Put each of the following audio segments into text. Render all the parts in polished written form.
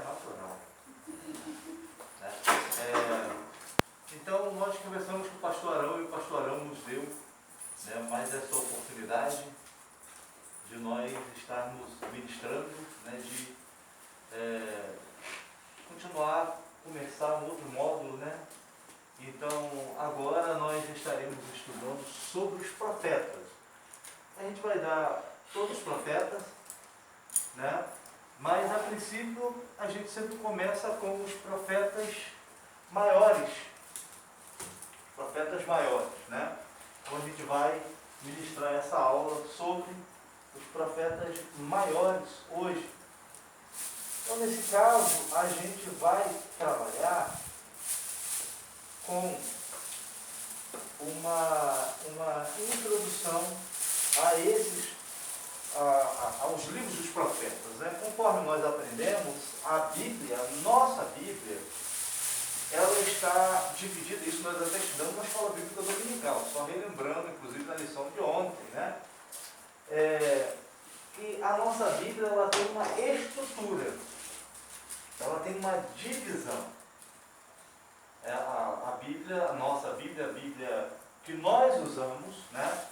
é natural. Né? Então, nós conversamos com o pastor Arão e o pastor Arão nos deu, né, mais essa oportunidade de nós estarmos ministrando, né, de continuar, começar um outro módulo, né? Então, agora nós estaremos estudando sobre os profetas. A gente vai dar todos os profetas, né? Mas, a princípio, a gente sempre começa com os profetas maiores. Profetas maiores, né? Então, a gente vai ministrar essa aula sobre os profetas maiores hoje. Então, nesse caso, a gente vai trabalhar com uma introdução a esses, aos livros dos profetas, né? Conforme nós aprendemos, a Bíblia, a nossa Bíblia, ela está dividida, isso nós até estudamos na escola bíblica dominical, só relembrando, inclusive, na lição de ontem, né? Que a nossa Bíblia, ela tem uma estrutura, ela tem uma divisão. A Bíblia, a nossa Bíblia, a Bíblia que nós usamos, né?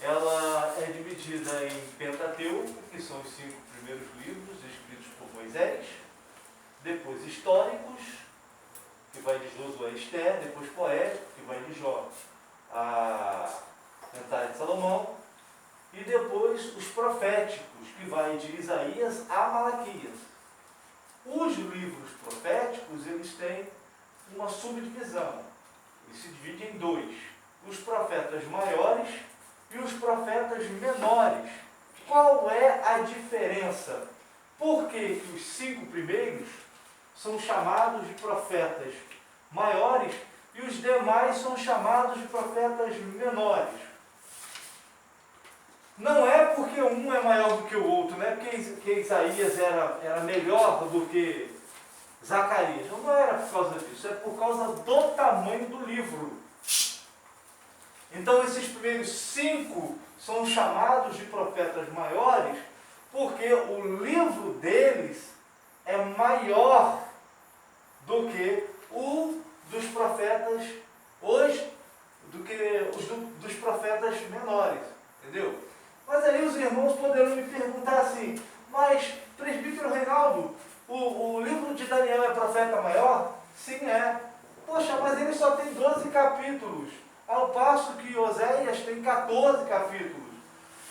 Ela é dividida em Pentateuco, que são os 5 primeiros livros escritos por Moisés, depois históricos, que vai de Josué a Esther, depois poético, que vai de Jó a Cantares de Salomão, e depois os proféticos, que vai de Isaías a Malaquias. Os livros proféticos, eles têm uma subdivisão, eles se dividem em 2, os profetas maiores e os profetas menores. Qual é a diferença? Por que os 5 primeiros são chamados de profetas maiores e os demais são chamados de profetas menores? Não é porque um é maior do que o outro, não é porque Isaías era melhor do que Zacarias. Não era por causa disso, é por causa do tamanho do livro. Então, esses primeiros 5 são chamados de profetas maiores porque o livro deles é maior do que o dos profetas hoje, do que os dos profetas menores. Entendeu? Mas aí os irmãos poderão me perguntar assim: mas, presbítero Reinaldo, o livro de Daniel é profeta maior? Sim, é. Poxa, mas ele só tem 12 capítulos, ao passo que Oséias tem 14 capítulos.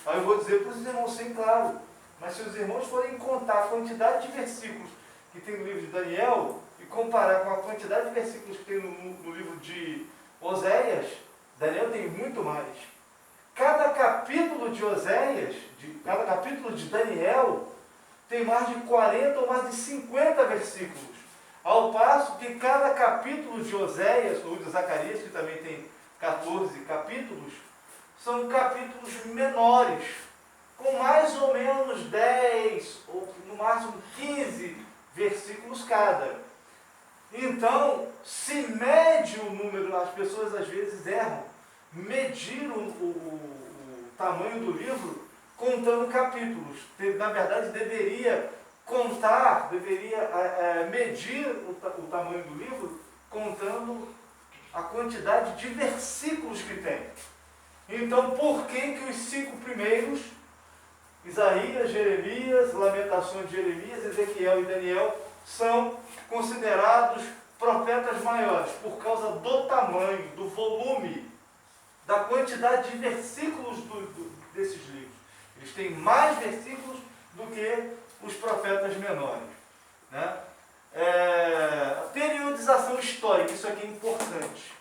Aí eu vou dizer para os irmãos, sim, claro. Mas se os irmãos forem contar a quantidade de versículos que tem no livro de Daniel e comparar com a quantidade de versículos que tem no livro de Oséias, Daniel tem muito mais. Cada capítulo de Oséias, cada capítulo de Daniel, tem mais de 40 ou mais de 50 versículos. Ao passo que cada capítulo de Oséias, ou de Zacarias, que também tem 14 capítulos, são capítulos menores, com mais ou menos 10, ou no máximo 15 versículos cada. Então, se mede o número, as pessoas às vezes erram, medir o tamanho do livro contando capítulos. Na verdade, deveria contar, medir o tamanho do livro contando a quantidade de versículos que tem. Então, por que os 5 primeiros, Isaías, Jeremias, Lamentações de Jeremias, Ezequiel e Daniel, são considerados profetas maiores? Por causa do tamanho, do volume, da quantidade de versículos desses livros. Eles têm mais versículos do que os profetas menores. Né? Periodização histórica, isso aqui é importante.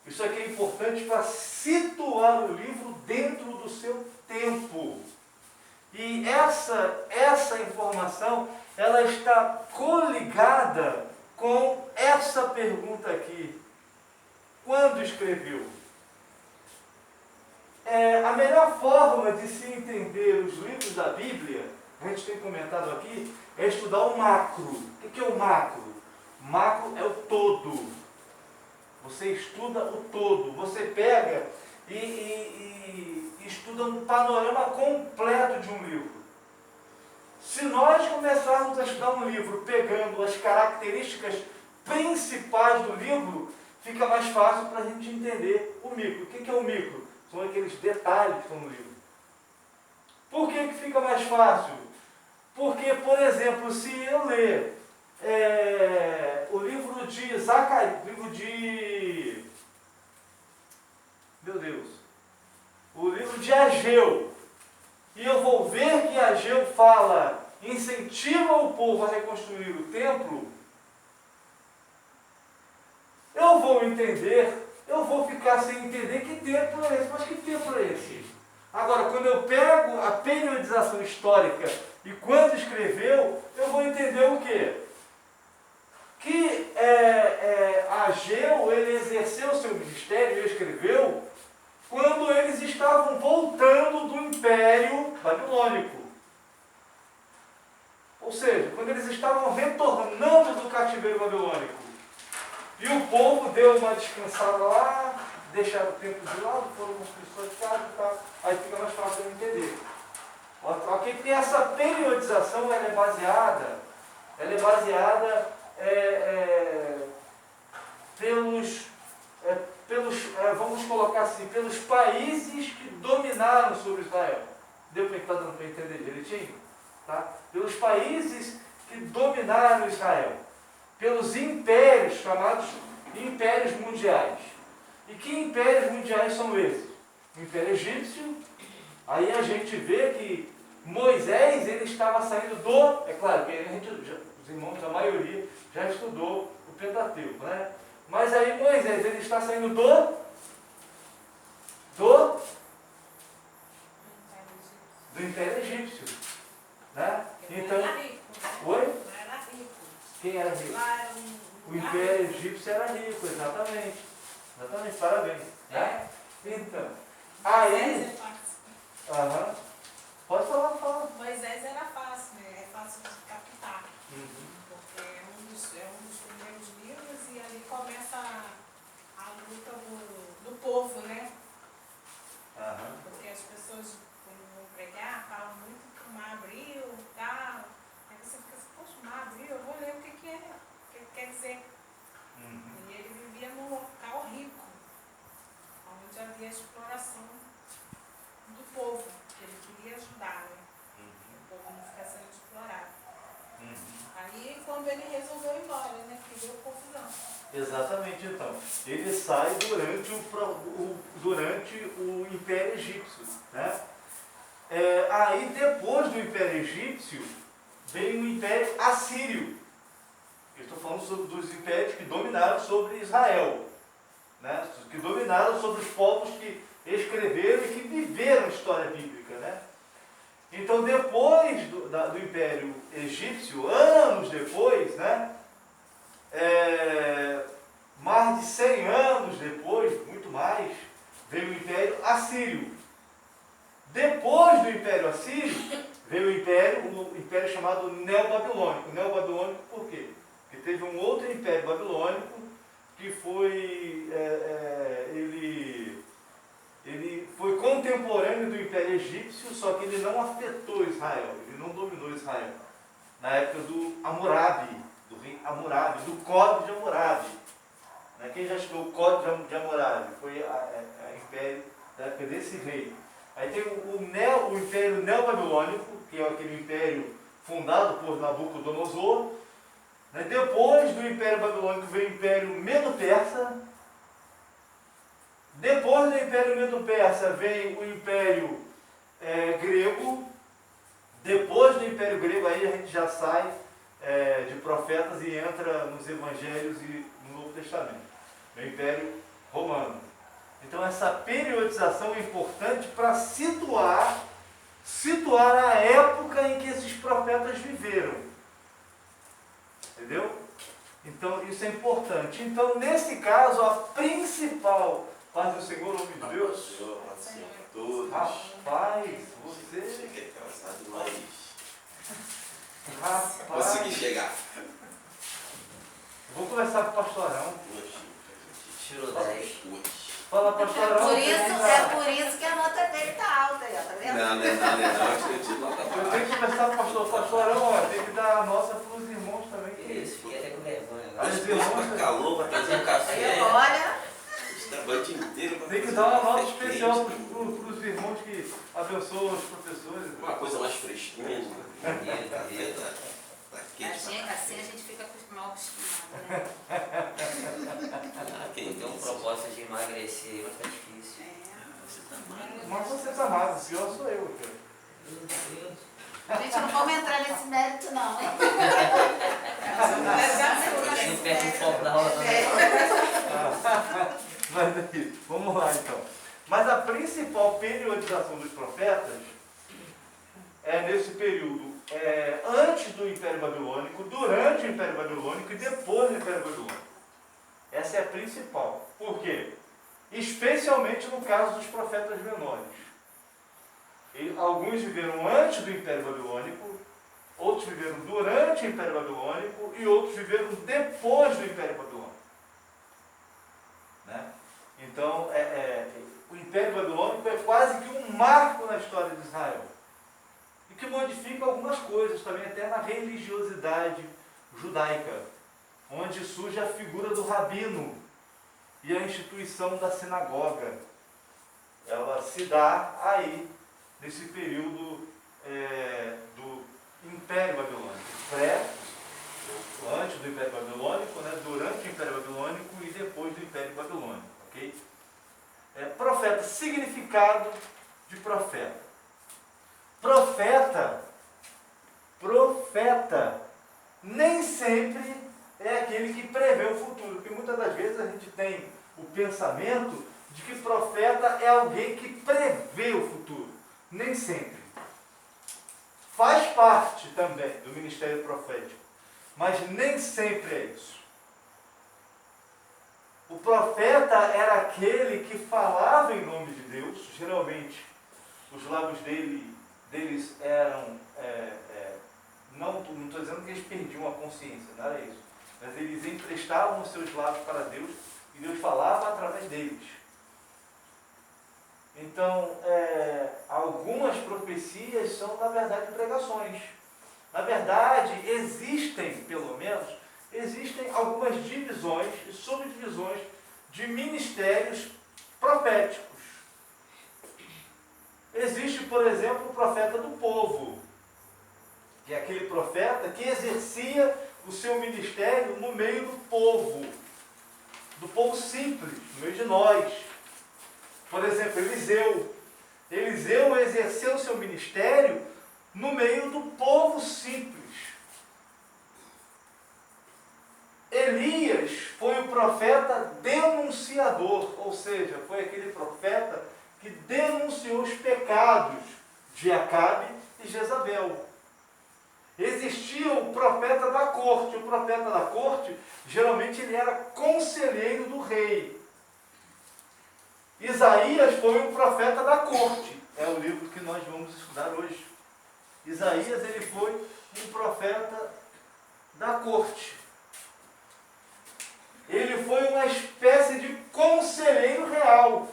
Isso aqui é importante para situar o livro dentro do seu tempo. E essa informação, ela está coligada com essa pergunta aqui. Quando escreveu? A melhor forma de se entender os livros da Bíblia, a gente tem comentado aqui, é estudar o macro. O que é o macro? Macro é o todo. Você estuda o todo. Você pega e estuda um panorama completo de um livro. Se nós começarmos a estudar um livro pegando as características principais do livro, fica mais fácil para a gente entender o micro. O que é o micro? São aqueles detalhes que estão no livro. Por que fica mais fácil? Porque, por exemplo, se eu ler o livro de Zacarias, o livro de Ageu, e eu vou ver que Ageu fala, incentiva o povo a reconstruir o templo, eu vou entender, eu vou ficar sem entender que templo é esse. Mas que templo é esse? Agora, quando eu pego a periodização histórica e quando escreveu, eu vou entender o quê? Que Ageu, ele exerceu o seu ministério, ele escreveu, quando eles estavam voltando do Império Babilônico. Ou seja, quando eles estavam retornando do cativeiro babilônico. E o povo deu uma descansada lá, deixaram o templo de lado, foram construções de casa e tal. Aí fica mais fácil de entender. Ok, que essa periodização ela é baseada vamos colocar assim, pelos países que dominaram sobre Israel. Deu para dando para entender direitinho? Tá? Pelos países que dominaram Israel. Pelos impérios, chamados impérios mundiais. E que impérios mundiais são esses? O Império Egípcio. Aí a gente vê que Moisés, ele estava saindo do... É claro que os irmãos, a maioria, já estudou o Pentateuco, né? Mas aí Moisés, ele está saindo do Império Egípcio. Né? Então... Oi? Quem era rico? O Império Egípcio era rico, exatamente. Exatamente, parabéns. Né? Então, aí... Pode falar. Moisés era fácil, né? É fácil de captar. Porque é um dos primeiros livros e ali começa a luta do povo, né? Porque as pessoas, quando vão pregar, falam muito que o mar abriu e tal. Aí você fica assim, poxa, o mar abriu, eu vou ler o que é, o que quer dizer. E ele vivia num local rico, onde havia exploração do povo, que ele queria ajudar, né? O povo não ficar sendo explorado. Aí, quando ele resolveu ir embora, né? Que deu confusão. Exatamente, então. Ele sai durante o Império Egípcio. Né? Aí, depois do Império Egípcio, vem o Império Assírio. Eu estou falando dos impérios que dominaram sobre Israel. Né? Que dominaram sobre os povos que escreveram e que viveram a história bíblica. Né? Então, depois do Império Egípcio, anos depois, né? Mais de 100 anos depois, muito mais, veio o Império Assírio. Depois do Império Assírio, veio o império chamado Neobabilônico. Neobabilônico por quê? Porque teve um outro Império Babilônico que foi... ele foi contemporâneo do Império Egípcio, só que ele não afetou Israel, ele não dominou Israel. Na época do Hammurabi, do rei Hammurabi, do Código de Hammurabi. Quem já estudou o Código de Hammurabi? Foi a império da época desse rei. Aí tem o Império Neobabilônico, que é aquele império fundado por Nabucodonosor. Depois do Império Babilônico veio o Império Medo-Persa. Depois do Império Medo-Persa veio o Império Grego. Depois do Império Grego, aí a gente já sai de profetas e entra nos Evangelhos e no Novo Testamento. No Império Romano. Então essa periodização é importante para situar a época em que esses profetas viveram. Entendeu? Então isso é importante. Então nesse caso, a principal... Paz do Senhor, nome de Deus. Senhor, todos. Rapaz, você... Cheguei cansado demais. Rapaz. Consegui chegar. Vou começar com o pastorão. Tirou 10. Fala, pastorão. Por isso que a nota dele tá alta aí, ó, tá vendo? Não, eu tirei nota Eu tenho que conversar com o pastorão, ó, tem que dar a nossa para os irmãos também. Isso, fiquei até com vergonha Aí agora. os Depois irmãos pra calor, pra trazer um café. Aí olha, Esse trabalho o dia inteiro pra tem que fazer dar uma um nota café especial quente. para os irmãos que abençoam os professores. Uma coisa mais fresquinha. Querido, Tá a quente. gente, assim a gente fica mal acostumado, né? quem tem um propósito de emagrecer, mas tá difícil. Você tá mal. Mas você tá magro, o pior sou eu, cara. Meu Deus. A gente não vamos entrar nesse mérito não, hein? Não perde o foco da aula, não. Mas daí, vamos lá então. Mas a principal periodização dos profetas é nesse período antes do Império Babilônico, durante o Império Babilônico e depois do Império Babilônico. Essa é a principal. Por quê? Especialmente no caso dos profetas menores. Alguns viveram antes do Império Babilônico, outros viveram durante o Império Babilônico e outros viveram depois do Império Babilônico. Né? Então, o Império Babilônico é quase que um marco na história de Israel. E que modifica algumas coisas também, até na religiosidade judaica, onde surge a figura do rabino e a instituição da sinagoga. Ela se dá aí, nesse período do Império Babilônico, antes do Império Babilônico, né, durante o Império Babilônico e depois do Império Babilônico. Okay? Profeta, significado de profeta. Profeta, nem sempre é aquele que prevê o futuro, porque muitas das vezes a gente tem o pensamento de que profeta é alguém que prevê o futuro. Nem sempre. Faz parte também do ministério profético, mas nem sempre é isso. O profeta era aquele que falava em nome de Deus, geralmente os lábios deles eram, não estou dizendo que eles perdiam a consciência, não era isso, mas eles emprestavam os seus lábios para Deus e Deus falava através deles. Então, algumas profecias são, na verdade, pregações. Na verdade, existem algumas divisões e subdivisões de ministérios proféticos. Existe, por exemplo, o profeta do povo, que é aquele profeta que exercia o seu ministério no meio do povo simples, no meio de nós. Por exemplo, Eliseu. Eliseu exerceu o seu ministério no meio do povo simples. Elias foi o profeta denunciador, ou seja, foi aquele profeta que denunciou os pecados de Acabe e Jezabel. Existia o profeta da corte. O profeta da corte, geralmente ele era conselheiro do rei. Isaías foi um profeta da corte. É o livro que nós vamos estudar hoje. Isaías, ele foi um profeta da corte. Ele foi uma espécie de conselheiro real.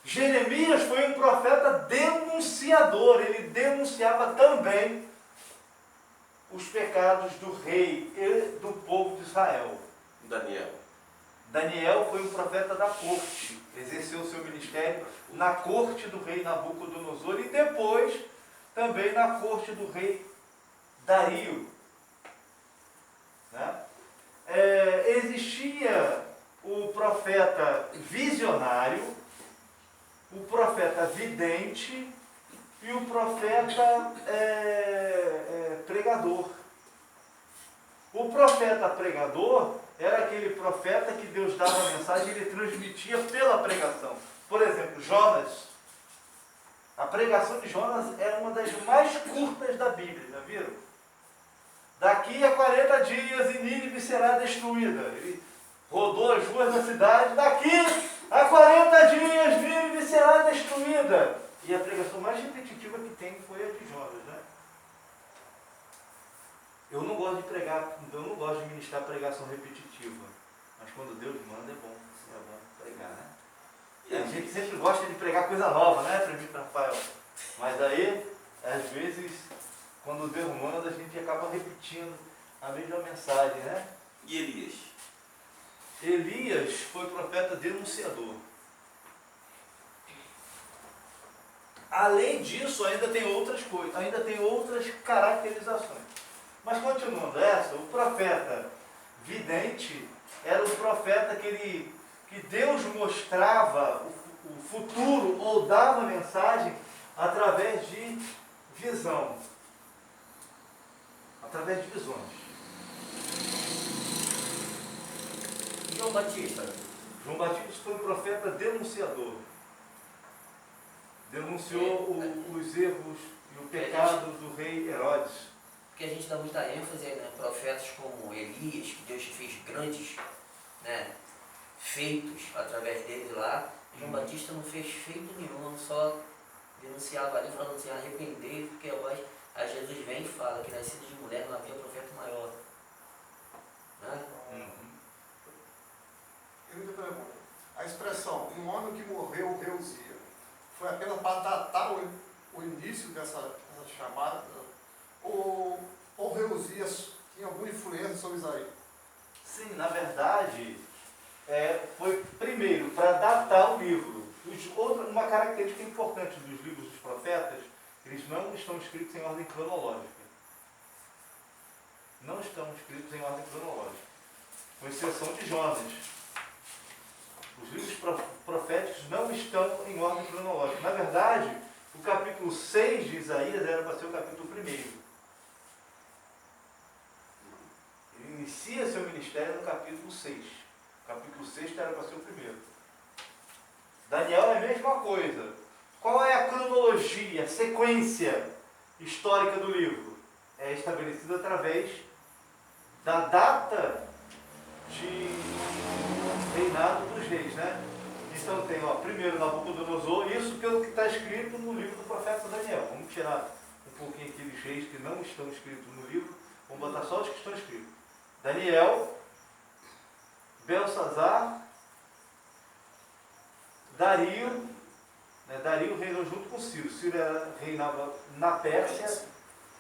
Jeremias foi um profeta denunciador. Ele denunciava também os pecados do rei e do povo de Israel. Daniel foi um profeta da corte, exerceu o seu ministério na corte do rei Nabucodonosor e depois também na corte do rei Dario. Né? Existia o profeta visionário, o profeta vidente e o profeta pregador. O profeta pregador era aquele profeta que Deus dava a mensagem e ele transmitia pela pregação. Por exemplo, Jonas. A pregação de Jonas é uma das mais curtas da Bíblia, já viram? Daqui a 40 dias e Nínive será destruída. Ele rodou as ruas da cidade. Daqui a 40 dias Nínive será destruída. E a pregação mais repetitiva que tem foi a de Jonas, né? Eu não gosto de pregar, eu não gosto de ministrar pregação repetitiva. Mas quando Deus manda é bom pregar, né? E a gente sempre gosta de pregar coisa nova, né, Presbítero Rafael? Mas quando Deus manda, a gente acaba repetindo a mesma mensagem, né? E Elias? Elias foi profeta denunciador. Além disso, ainda tem outras coisas, ainda tem outras caracterizações. Mas continuando essa, o profeta vidente era o profeta que Deus mostrava o futuro ou dava mensagem através de visão. Através de visões. João Batista. João Batista foi um profeta denunciador. Denunciou os erros e o pecado do rei Herodes. Porque a gente dá muita ênfase, né, profetas como Elias, que Deus fez grandes, né, feitos através dele lá. João Batista não fez feito nenhum, só denunciava ali, falando assim, arrepender, porque a Jesus vem e fala que nascido de mulher não havia profeta maior. Né? Eu me pergunto, a expressão, um ano que morreu o rei Uzia, foi apenas para datar o início dessa chamada? Ou o rei Uzias tinha alguma influência sobre Isaías? Sim, na verdade, foi primeiro para datar o livro. Uma característica importante dos livros dos profetas, eles não estão escritos em ordem cronológica. Não estão escritos em ordem cronológica. Com exceção de Jonas. Os livros proféticos não estão em ordem cronológica. Na verdade, o capítulo 6 de Isaías era para ser o capítulo 1. Ele inicia seu ministério no capítulo 6. O capítulo 6 era para ser o primeiro. Daniel é a mesma coisa. Qual é a cronologia, a sequência histórica do livro? É estabelecida através da data de reinado dos reis, né? Então tem, primeiro Nabucodonosor, isso pelo que está escrito no livro do profeta Daniel. Vamos tirar um pouquinho aqueles reis que não estão escritos no livro, vamos botar só os que estão escritos. Daniel, Belsazar, Dario, né? Dario reinou junto com Ciro. Ciro reinava na Pérsia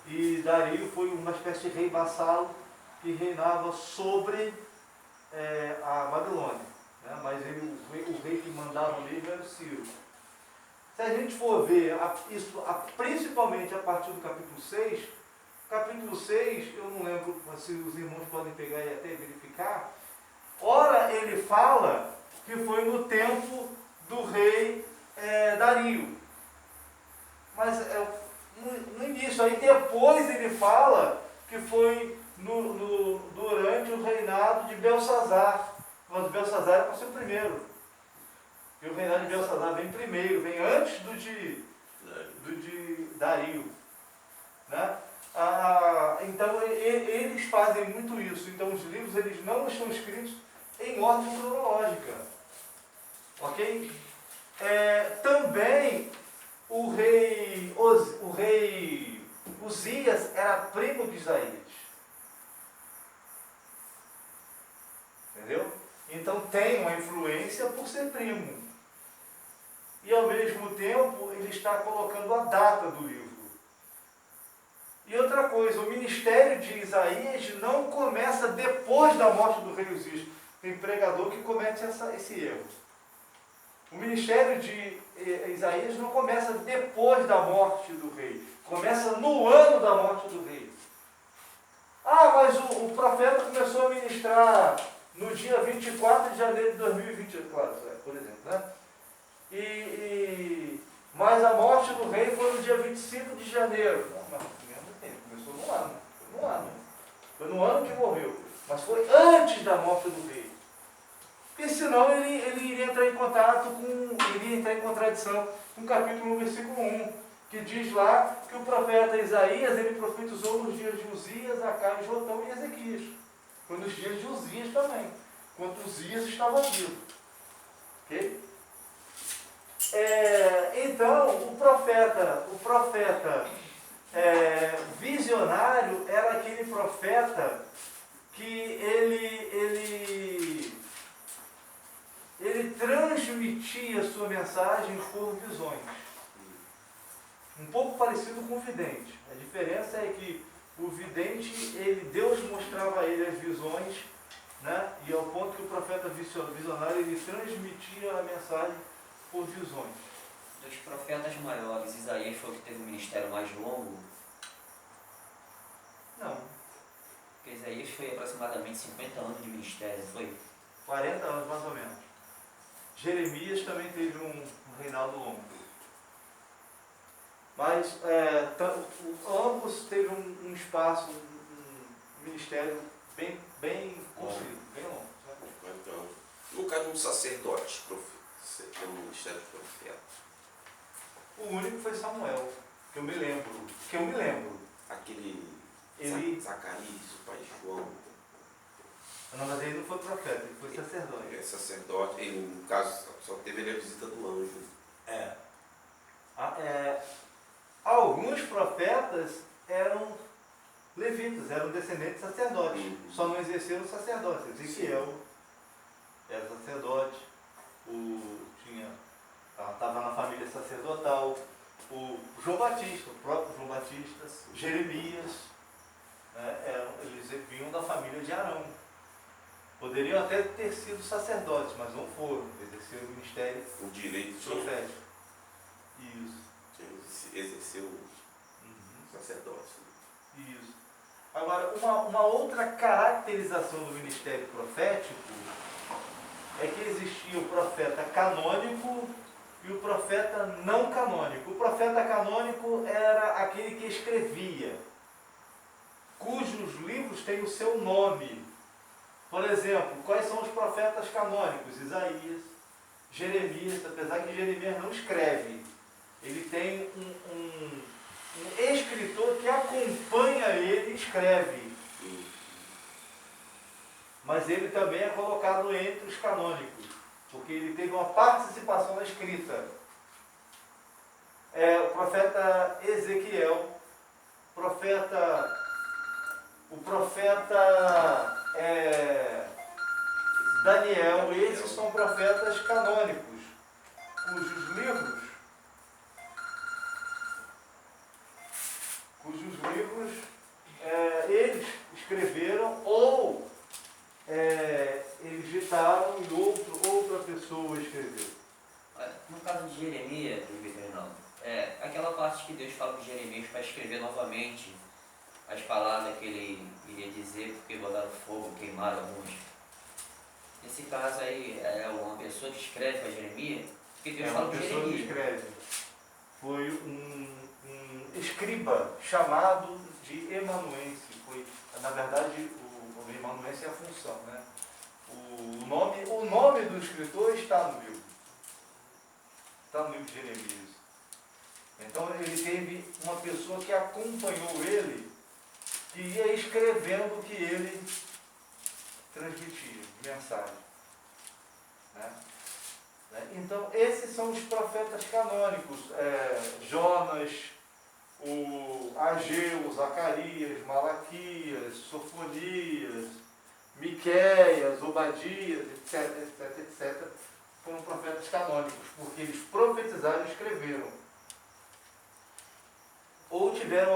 e Dario foi uma espécie de rei vassalo que reinava sobre a Babilônia. Né? Mas o rei que mandava mesmo era o Ciro. Se a gente for ver isso principalmente a partir do capítulo 6, eu não lembro se os irmãos podem pegar e até verificar, ora ele fala que foi no tempo do rei Dario. Mas no início, aí depois ele fala que foi durante o reinado de Belsazar. Mas Belsazar era para ser o primeiro. E o reinado de Belsazar vem primeiro, vem antes do de Dario. Né? Então eles fazem muito isso. Então os livros eles não estão escritos em ordem cronológica. Ok? Também o rei Uzias era primo de Isaías. Entendeu? Então tem uma influência por ser primo. E ao mesmo tempo ele está colocando a data do livro. E outra coisa, o ministério de Isaías não começa depois da morte do rei Uzias. Tem pregador que comete esse erro. O ministério de Isaías não começa depois da morte do rei. Começa no ano da morte do rei. Mas o profeta começou a ministrar no dia 24 de janeiro de 2024, por exemplo. Né? Mas a morte do rei foi no dia 25 de janeiro. Não, mas ao mesmo tempo, começou no ano. Foi no ano que morreu. Mas foi antes da morte do rei. Porque senão ele iria entrar em contradição com o capítulo 1, versículo 1, que diz lá que o profeta Isaías, ele profetizou nos dias de Uzias, Acais, Jotão e Ezequias. Foi nos dias de Uzias também, quando Uzias estava vivo. Ok? Então, o profeta visionário era aquele profeta que ele transmitia sua mensagem por visões. um pouco parecido com o vidente. A diferença é que o vidente, Deus mostrava a ele as visões, né? E ao ponto que o profeta visionário, ele transmitia a mensagem por visões. Dos profetas maiores, Isaías foi o que teve um ministério mais longo, Não, porque Isaías foi aproximadamente 50 anos de ministério, foi? 40 anos mais ou menos. Jeremias também teve um reinado longo. Mas ambos teve um espaço, um ministério bem construído, bem longo. Né? Então, no caso de um sacerdote, tem um ministério de profeta. O único foi Samuel, que eu me lembro. Aquele Zacarias, o pai de João. Não, mas ele não foi profeta, ele foi sacerdote. É sacerdote, ele, no caso, só teve a visita do anjo. Alguns profetas eram levitas, eram descendentes de sacerdotes, só não exerceram o sacerdócio. Ezequiel era sacerdote, estava na família sacerdotal, o João Batista, o próprio João Batista, Jeremias, né, eles vinham da família de Arão. Poderiam até ter sido sacerdotes, mas não foram, exerceram o ministério O direito profético. Isso. Exerceu o sacerdócio. Isso. Agora, uma outra caracterização do ministério profético é que existia o profeta canônico e o profeta não canônico. O profeta canônico era aquele que escrevia, cujos livros têm o seu nome. Por exemplo, quais são os profetas canônicos? Isaías, Jeremias, apesar que Jeremias não escreve. Ele tem um escritor que acompanha ele e escreve. Mas ele também é colocado entre os canônicos, porque ele teve uma participação na escrita. O profeta Ezequiel, o profeta Daniel, esses são profetas canônicos, cujos livros eles escreveram ou eles ditaram e outra pessoa escreveu. No caso de Jeremias, Reinaldo, aquela parte que Deus fala com Jeremias para escrever novamente as palavras que ele iria dizer, porque botaram fogo, queimaram alguns. Nesse caso aí, é uma pessoa que escreve para Jeremias, porque Deus fala com Jeremias. Uma pessoa que escreve. Foi um escriba chamado de emanuense. Na verdade, o emanuense é a função, né? O nome do escritor está no livro. Está no livro de Jeremias. Então ele teve uma pessoa que acompanhou ele, que ia escrevendo o que ele transmitia, mensagem. Né? Então esses são os profetas canônicos, Jonas, o Ageu, Zacarias, Malaquias, Sofonias, Miqueias, Obadias, etc. Foram profetas canônicos, porque eles profetizaram e escreveram. Ou tiveram